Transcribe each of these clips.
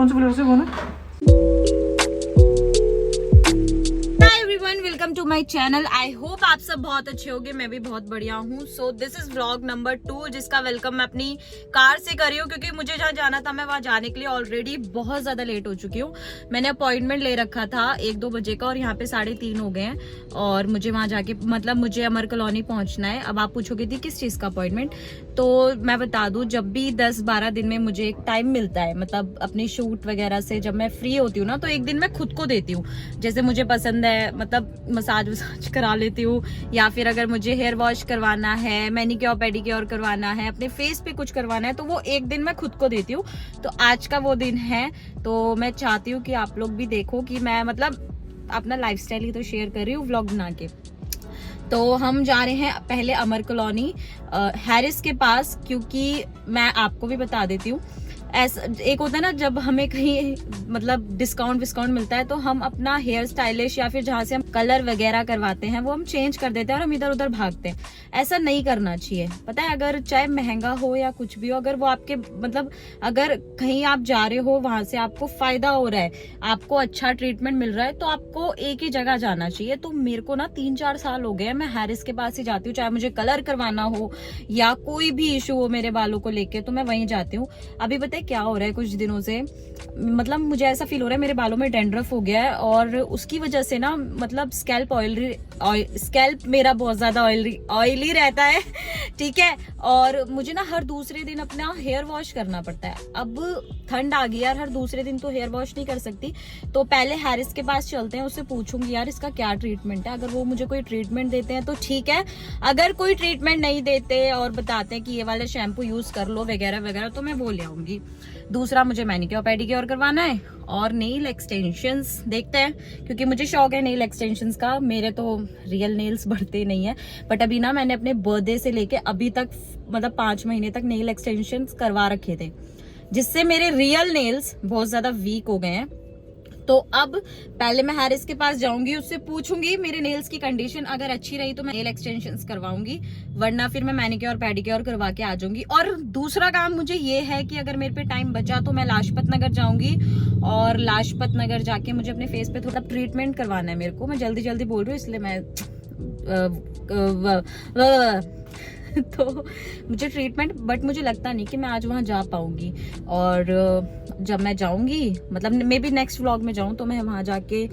कौन से फ्लेवर से बोला? Welcome to my channel. I hope आप सब बहुत अच्छे होंगे, मैं भी बहुत बढ़िया हूँ। So this is vlog number 2 जिसका वेलकम मैं अपनी कार से कर रही हूँ, क्योंकि मुझे जहाँ जाना था मैं वहाँ जाने के लिए ऑलरेडी बहुत ज्यादा लेट हो चुकी हूँ। मैंने अपॉइंटमेंट ले रखा था 1-2 बजे का और यहाँ पे 3:30 हो गए हैं और मुझे वहाँ जाके मतलब मुझे अमर कॉलोनी पहुंचना है। अब आप पूछोगे थी किस चीज का अपॉइंटमेंट, तो मैं बता दूं, जब भी 10-12 दिन में मुझे एक टाइम मिलता है, मतलब अपनी शूट वगैरह से जब मैं फ्री होती हूँ ना, तो एक दिन मैं खुद को देती हूँ। जैसे मुझे पसंद है, मतलब मसाज वसाज करा लेती हूँ, या फिर अगर मुझे हेयर वॉश करवाना है, मैनिक्योर पेडिक्योर करवाना है, अपने फेस पे कुछ करवाना है, तो वो एक दिन मैं खुद को देती हूँ। तो आज का वो दिन है, तो मैं चाहती हूँ कि आप लोग भी देखो कि मैं मतलब अपना लाइफस्टाइल ही तो शेयर कर रही हूँ व्लॉग बना के। तो हम जा रहे हैं पहले अमर कॉलोनी हैरिस के पास, क्योंकि मैं आपको भी बता देती हूँ, ऐसा एक होता है ना, जब हमें कहीं मतलब डिस्काउंट विस्काउंट मिलता है तो हम अपना हेयर स्टाइलिश या फिर जहाँ से हम कलर वगैरह करवाते हैं वो हम चेंज कर देते हैं और हम इधर उधर भागते हैं। ऐसा नहीं करना चाहिए, पता है, अगर चाहे महंगा हो या कुछ भी हो, अगर वो आपके मतलब अगर कहीं आप जा रहे हो वहां से आपको फायदा हो रहा है, आपको अच्छा ट्रीटमेंट मिल रहा है, तो आपको एक ही जगह जाना चाहिए। तो मेरे को ना 3-4 साल हो गए मैं हैरिस के पास ही जाती हूँ, चाहे मुझे कलर करवाना हो या कोई भी इशू हो मेरे बालों को लेके, तो मैं वहीं जाती हूँ। अभी बताए क्या हो रहा है, कुछ दिनों से मतलब मुझे ऐसा फील हो रहा है मेरे बालों में डैंड्रफ हो गया है और उसकी वजह से ना मतलब स्कैल्प मेरा बहुत ज्यादा ऑयली रहता है, ठीक है। और मुझे ना हर दूसरे दिन अपना हेयर वॉश करना पड़ता है। अब ठंड आ गई यार, हर दूसरे दिन तो हेयर वॉश नहीं कर सकती, तो पहले हैरिस के पास चलते हैं, उससे पूछूंगी यार इसका क्या ट्रीटमेंट है। अगर वो मुझे कोई ट्रीटमेंट देते हैं तो ठीक है, अगर कोई ट्रीटमेंट नहीं देते और बताते हैं कि ये वाला शैम्पू यूज कर लो वगैरह वगैरह, तो मैं वो ले आऊंगी। दूसरा, मुझे मैनिक्योर पेडिक्योर करवाना है और नेल एक्सटेंशंस देखते हैं, क्योंकि मुझे शौक है नेल एक्सटेंशंस का। मेरे तो रियल नेल्स बढ़ते नहीं है, बट अभी ना मैंने अपने बर्थडे से लेके अभी तक मतलब 5 महीने तक नेल एक्सटेंशंस करवा रखे थे, जिससे मेरे रियल नेल्स बहुत ज्यादा वीक हो गए हैं। तो अब पहले मैं हैरिस के पास जाऊंगी, उससे पूछूंगी मेरे नेल्स की कंडीशन, अगर अच्छी रही तो मैं नेल एक्सटेंशंस करवाऊंगी, वरना फिर मैं मैनिक्योर पेडिक्योर करवा के आ जाऊंगी। और दूसरा काम मुझे ये है कि अगर मेरे पे टाइम बचा तो मैं लाजपत नगर जाऊंगी और लाजपत नगर जाके मुझे अपने फेस पे थोड़ा ट्रीटमेंट करवाना है। मेरे को, मैं जल्दी जल्दी बोल रही हूँ इसलिए मैं तो मुझे ट्रीटमेंट, बट मुझे लगता नहीं कि मैं आज वहां जा पाऊंगी। और जब मैं जाऊंगी, मतलब मे बी नेक्स्ट व्लॉग में जाऊं, तो मैं वहां जाके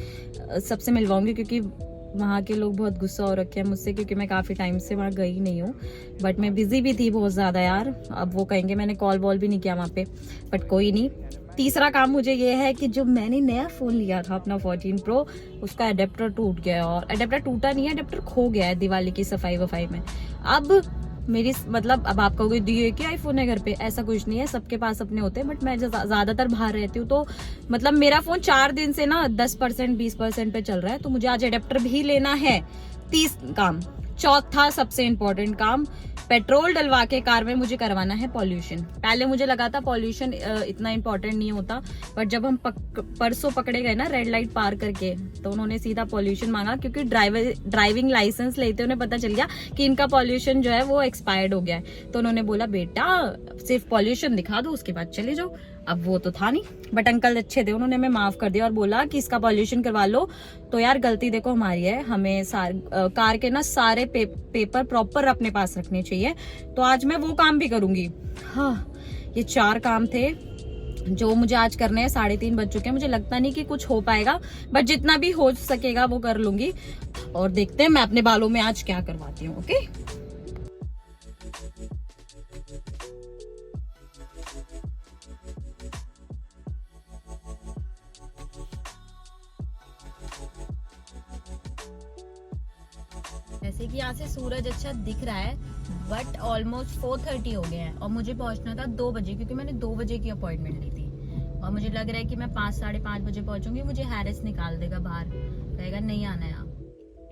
सबसे मिलवाऊंगी, क्योंकि वहाँ के लोग बहुत गुस्सा हो रखे हैं मुझसे, क्योंकि मैं काफ़ी टाइम से वहाँ गई नहीं हूँ। बट मैं बिजी भी थी बहुत ज़्यादा यार, अब वो कहेंगे मैंने कॉल वॉल भी नहीं किया वहाँ पे, बट कोई नहीं। तीसरा काम मुझे ये है कि जो मैंने नया फ़ोन लिया था अपना 14 प्रो, उसका अडेप्टर टूट गया है। और अडेप्टर टूटा नहीं है, अडेप्टर खो गया है दिवाली की सफाई वफाई में। अब मेरी मतलब, अब आप कहोगे दिए कि आईफोन है घर पे, ऐसा कुछ नहीं है, सबके पास अपने होते हैं, बट मैं ज्यादातर बाहर रहती हूँ, तो मतलब मेरा फोन 4 दिन से ना 10% 20% पे चल रहा है, तो मुझे आज अडेप्टर भी लेना है। 30 काम। चौथा सबसे इम्पोर्टेंट काम, पेट्रोल डलवा के कार में मुझे करवाना है पॉल्यूशन। पहले मुझे लगा था पॉल्यूशन इतना इम्पोर्टेंट नहीं होता, बट जब हम परसों पकड़े गए ना रेड लाइट पार करके, तो उन्होंने सीधा पॉल्यूशन मांगा, क्योंकि ड्राइविंग लाइसेंस लेते उन्हें पता चल गया कि इनका पॉल्यूशन जो है वो एक्सपायर्ड हो गया है। तो उन्होंने बोला बेटा सिर्फ पॉल्यूशन दिखा दो, उसके बाद चले जाओ। अब वो तो था नहीं, बट अंकल अच्छे थे, उन्होंने हमें माफ कर दिया और बोला कि इसका पॉल्यूशन करवा लो। तो यार गलती देखो हमारी है, हमें कार के ना सारे पेपर प्रॉपर अपने पास रखने चाहिए, तो आज मैं वो काम भी करूंगी। हाँ, ये 4 काम थे जो मुझे आज करने हैं। 3:30 बज चुके हैं, मुझे लगता नहीं कि कुछ हो पाएगा, बट जितना भी हो सकेगा वो कर लूंगी। और देखते हैं मैं अपने बालों में आज क्या करवाती हूँ। ओके, जैसे कि यहाँ से सूरज अच्छा दिख रहा है, बट ऑलमोस्ट 4:30 हो गए हैं और मुझे पहुंचना था 2 बजे, क्योंकि मैंने 2 बजे की अपॉइंटमेंट ली थी। और मुझे लग रहा है कि मैं 5-5:30 बजे पहुंचूंगी, मुझे हैरिस निकाल देगा बाहर, कहेगा नहीं आना यहाँ।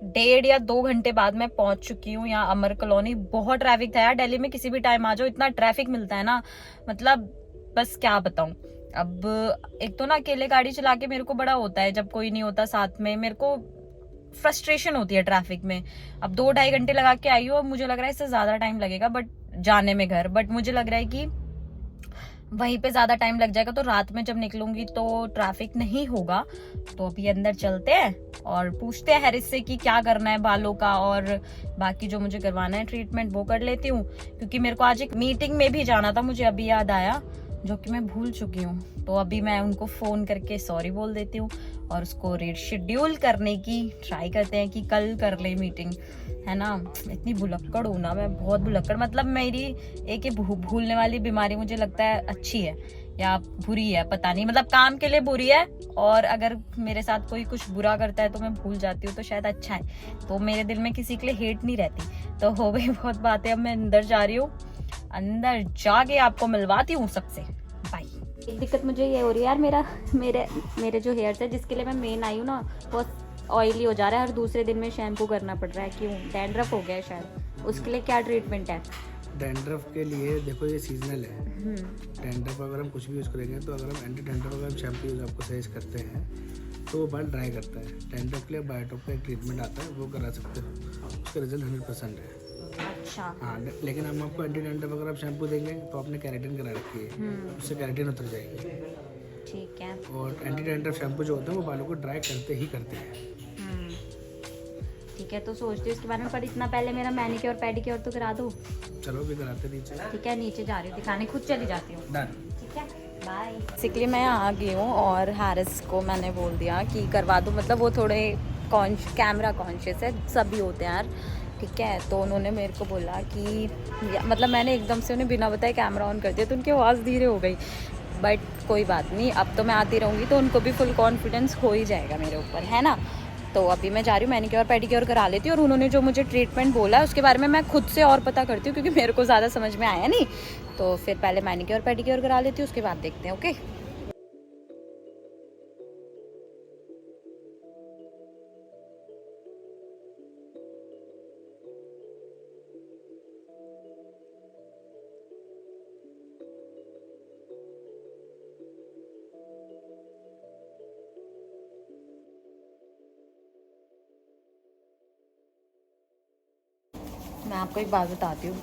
1.5 या 2 घंटे बाद मैं पहुंच चुकी हूँ यहाँ अमर कॉलोनी। बहुत ट्रैफिक था यार, दिल्ली में किसी भी टाइम आ जाओ इतना ट्रैफिक मिलता है ना, मतलब बस क्या बताऊं। अब एक तो ना अकेले गाड़ी चला के मेरे को बड़ा होता है, जब कोई नहीं होता साथ में, मेरे को फ्रस्ट्रेशन होती है ट्रैफिक में। अब 2-2.5 घंटे लगा के आई हूँ, अब मुझे लग रहा है इससे ज्यादा टाइम लगेगा बट जाने में घर, बट मुझे लग रहा है कि वहीं पे ज्यादा टाइम लग जाएगा, तो रात में जब निकलूंगी तो ट्रैफिक नहीं होगा। तो अभी अंदर चलते हैं और पूछते हैं हैरिस से कि क्या करना है बालों का, और बाकी जो मुझे करवाना है ट्रीटमेंट वो कर लेती हूँ, क्योंकि मेरे को आज एक मीटिंग में भी जाना था, मुझे अभी याद आया, जो कि मैं भूल चुकी हूँ। तो अभी मैं उनको फोन करके सॉरी बोल देती हूँ और उसको रीशेड्यूल करने की ट्राई करते हैं कि कल कर ले मीटिंग, है ना। इतनी भुलक्कड़ हूँ ना मैं, बहुत भुलक्कड़, मतलब मेरी एक भूलने वाली बीमारी मुझे लगता है अच्छी है या बुरी है, पता नहीं, मतलब काम के लिए बुरी है, और अगर मेरे साथ कोई कुछ बुरा करता है तो मैं भूल जाती हूँ, तो शायद अच्छा है। तो मेरे दिल में किसी के लिए हेट नहीं रहती। तो हो गई बहुत बातें, अब मैं अंदर जा रही हूँ, अंदर जाके आपको मिलवाती हूँ सबसे। बाय। एक दिक्कत मुझे ये हो रही है यार, मेरे जो हेयर्स है जिसके लिए मैं मेन आई हूँ ना, वो ऑयली हो जा रहा है, हर दूसरे दिन में शैम्पू करना पड़ रहा है। क्यों? डैंड्रफ हो गया है शायद, उसके लिए क्या ट्रीटमेंट है? डैंड्रफ के लिए देखो ये सीजनल है। डैंड्रफ अगर हम कुछ भी यूज़ करेंगे, तो अगर हम एंटी डैंड्रफ अगर हम शैम्पू यूज़ आपको सजेस्ट करते हैं तो वो बाल ड्राई करता है। डैंड्रफ के लिए बायोटॉप का एक ट्रीटमेंट आता है, वो करा सकते हो, उसका रिजल्ट 100% है। अच्छा। हाँ, लेकिन हम आपको एंटी डैंड्रफ अगर आप शैम्पू देंगे तो आपने केराटिन करा रखी है, उससे केराटिन उतर जाएगी। ठीक है। और एंटी डैंड्रफ शैम्पू जो होते हैं वो बालों को ड्राई करते ही करते हैं। ठीक है, तो सोचती हूँ इसके बारे में, पर इतना पहले मेरा मैनिक्योर पैडिक्योर तो करा दो। चलो भी कराते नीचे। ठीक है, नीचे जा रही हूँ दिखाने, खुद चली जाती हूँ। डन। ठीक है, बाय। बेसिकली मैं आ गई हूँ और हैरिस को मैंने बोल दिया कि करवा दो, मतलब वो थोड़े कैमरा कॉन्शियस है, सभी होते हैं यार, ठीक है। तो उन्होंने मेरे को बोला कि मतलब मैंने एकदम से उन्हें बिना बताए कैमरा ऑन कर दिया, तो उनकी आवाज़ धीरे हो गई, बट कोई बात नहीं, अब तो मैं आती रहूँगी तो उनको भी फुल कॉन्फिडेंस हो ही जाएगा मेरे ऊपर, है ना। तो अभी मैं जा रही हूँ मैनिक्योर पेडिक्योर करा लेती हूँ, और उन्होंने जो मुझे ट्रीटमेंट बोला है उसके बारे में मैं खुद से और पता करती हूँ, क्योंकि मेरे को ज़्यादा समझ में आया नहीं। तो फिर पहले मैनिक्योर पेडिक्योर करा लेती हूँ, उसके बाद देखते हैं। ओके। मैं आपको एक बात बताती हूँ,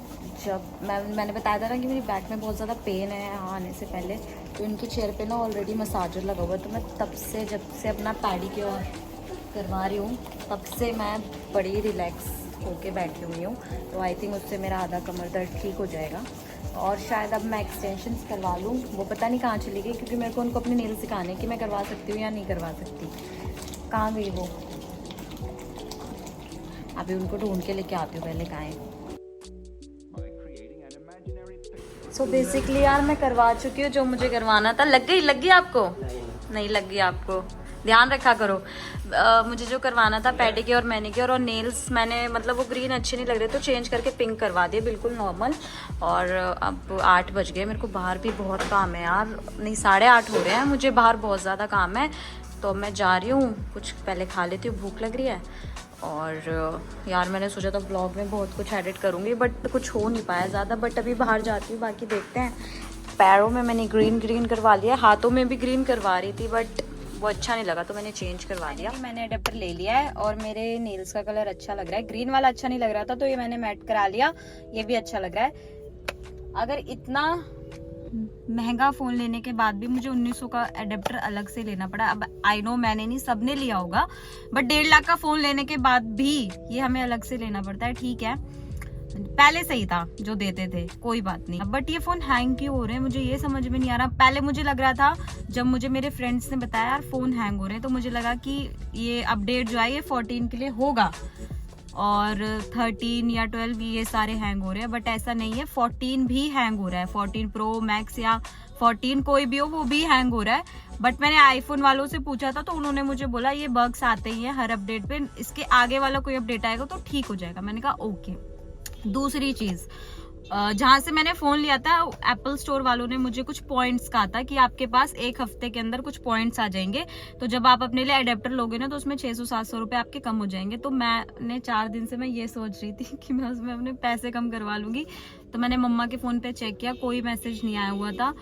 जब मैंने बताया था ना कि मेरी बैक में बहुत ज़्यादा पेन है यहाँ आने से पहले, तो इनकी चेयर पे ना ऑलरेडी मसाजर लगा हुआ है, तो मैं तब से जब से अपना पैडिक्योर करवा रही हूँ तब से मैं बड़ी रिलैक्स होके बैठी हुई हूँ। तो आई थिंक उससे मेरा आधा कमर दर्द ठीक हो जाएगा, और शायद अब मैं एक्सटेंशंस करवा लूँ, वो पता नहीं कहाँ चली गई, क्योंकि मेरे को उनको अपने नेल सिखाने कि मैं करवा सकती हूँ या नहीं करवा सकती। कहाँ गई वो? अभी उनको ढूंढ के लेके आती हूँ, पहले कहाँ है। सो बेसिकली यार मैं करवा चुकी हूँ जो मुझे करवाना था। लग गई आपको? नहीं लग गई आपको, ध्यान रखा करो। मुझे जो करवाना था पेडिक्योर मैनिक्योर और नेल्स, मैंने मतलब वो ग्रीन अच्छे नहीं लग रहे तो चेंज करके पिंक करवा दिए, बिल्कुल नॉर्मल। और अब 8 बज गए, मेरे को बाहर भी बहुत काम है यार, नहीं 8:30 हो रहे हैं, मुझे बाहर बहुत ज़्यादा काम है। तो मैं जा रही हूँ, कुछ पहले खा लेती हूँ, भूख लग रही है। और यार मैंने सोचा था व्लॉग में बहुत कुछ एडिट करूँगी, बट कुछ हो नहीं पाया ज़्यादा, बट अभी बाहर जाती हूँ, बाकी देखते हैं। पैरों में मैंने ग्रीन करवा लिया, हाथों में भी ग्रीन करवा रही थी, बट वो अच्छा नहीं लगा तो मैंने चेंज करवा दिया। मैंने अडेप्टर ले लिया है और मेरे नेल्स का कलर अच्छा लग रहा है, ग्रीन वाला अच्छा नहीं लग रहा था तो ये मैंने मैट करा लिया, ये भी अच्छा लग रहा है। अगर इतना महंगा फोन लेने के बाद भी मुझे 1900 का एडेप्टर अलग से लेना पड़ा, अब आई नो मैंने नहीं, सबने लिया होगा, बट 1.5 लाख का फोन लेने के बाद भी ये हमें अलग से लेना पड़ता है। ठीक है, पहले सही था जो देते थे, कोई बात नहीं, बट ये फोन हैंग क्यों हो रहे हैं मुझे ये समझ में नहीं आ रहा। पहले मुझे लग रहा था, जब मुझे मेरे फ्रेंड्स ने बताया यार फोन हैंग हो रहे हैं, तो मुझे लगा कि ये अपडेट जो है ये 14 के लिए होगा और 13 या 12 ये सारे हैंग हो रहे हैं, बट ऐसा नहीं है, 14 भी हैंग हो रहा है, 14 प्रो मैक्स या 14 कोई भी हो वो भी हैंग हो रहा है। बट मैंने आईफोन वालों से पूछा था तो उन्होंने मुझे बोला ये बग्स आते ही हैं हर अपडेट पे, इसके आगे वाला कोई अपडेट आएगा तो ठीक हो जाएगा। मैंने कहा ओके। दूसरी चीज, जहां से मैंने फोन लिया था एप्पल स्टोर वालों ने मुझे कुछ पॉइंट्स कहा था कि आपके पास 1 हफ्ते के अंदर कुछ पॉइंट्स आ जाएंगे, तो जब आप अपने लिए अडेप्टर लोगे ना तो उसमें 600-700 रुपए आपके कम हो जाएंगे। तो मैंने 4 दिन से मैं ये सोच रही थी कि मैं उसमें अपने पैसे कम करवा लूंगी, तो मैंने मम्मा के फोन पे चेक किया, कोई मैसेज नहीं आया हुआ था,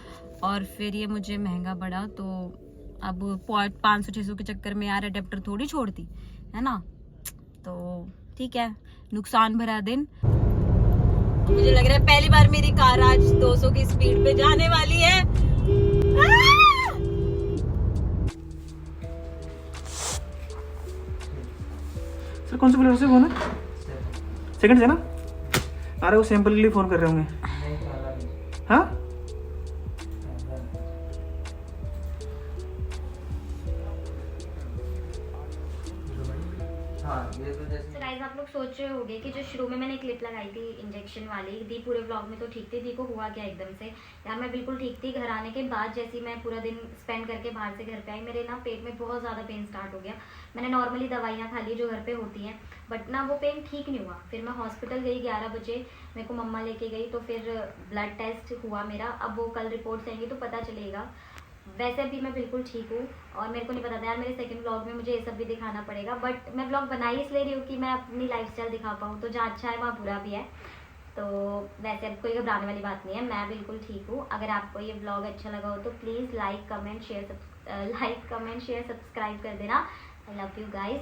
और फिर ये मुझे महंगा पड़ा। तो अब 500-600 के चक्कर में यार अडेप्टर थोड़ी छोड़ती है ना, तो ठीक है, नुकसान भरा दिन। मुझे लग रहा है पहली बार मेरी कार आज 200 की स्पीड पे जाने वाली है। सर कौन से प्लेयर से फोन है? सेकंड से ना? अरे वो सैंपल के लिए फोन कर रहे होंगे। हाँ तो गाइस आप लोग सोच रहे होंगे कि जो शुरू में मैंने क्लिप लगाई थी इंजेक्शन वाली, दी पूरे व्लॉग में तो ठीक थी, दी को हुआ क्या एकदम से? यार मैं बिल्कुल ठीक थी। घर आने के बाद जैसे मैं पूरा दिन स्पेंड करके बाहर से घर पे आई, मेरे ना पेट में बहुत ज़्यादा पेन स्टार्ट हो गया। मैंने नॉर्मली दवाइयाँ खा ली जो घर पे होती हैं, बट ना वो पेन ठीक नहीं हुआ। फिर मैं हॉस्पिटल गई 11 बजे, मेरे को मम्मा लेके गई, तो फिर ब्लड टेस्ट हुआ मेरा। अब वो कल रिपोर्ट्स आएंगी तो पता चलेगा। वैसे भी मैं बिल्कुल ठीक हूँ और मेरे को नहीं पता था यार मेरे सेकंड व्लॉग में मुझे ये सब भी दिखाना पड़ेगा, बट मैं व्लॉग बना ही इसलिए रही हूँ कि मैं अपनी लाइफस्टाइल दिखा पाऊँ। तो जहाँ अच्छा है वहाँ बुरा भी है, तो वैसे अब कोई घबराने वाली बात नहीं है, मैं बिल्कुल ठीक हूँ। अगर आपको ये व्लॉग अच्छा लगा हो तो please like comment share subscribe कर देना। I love you guys.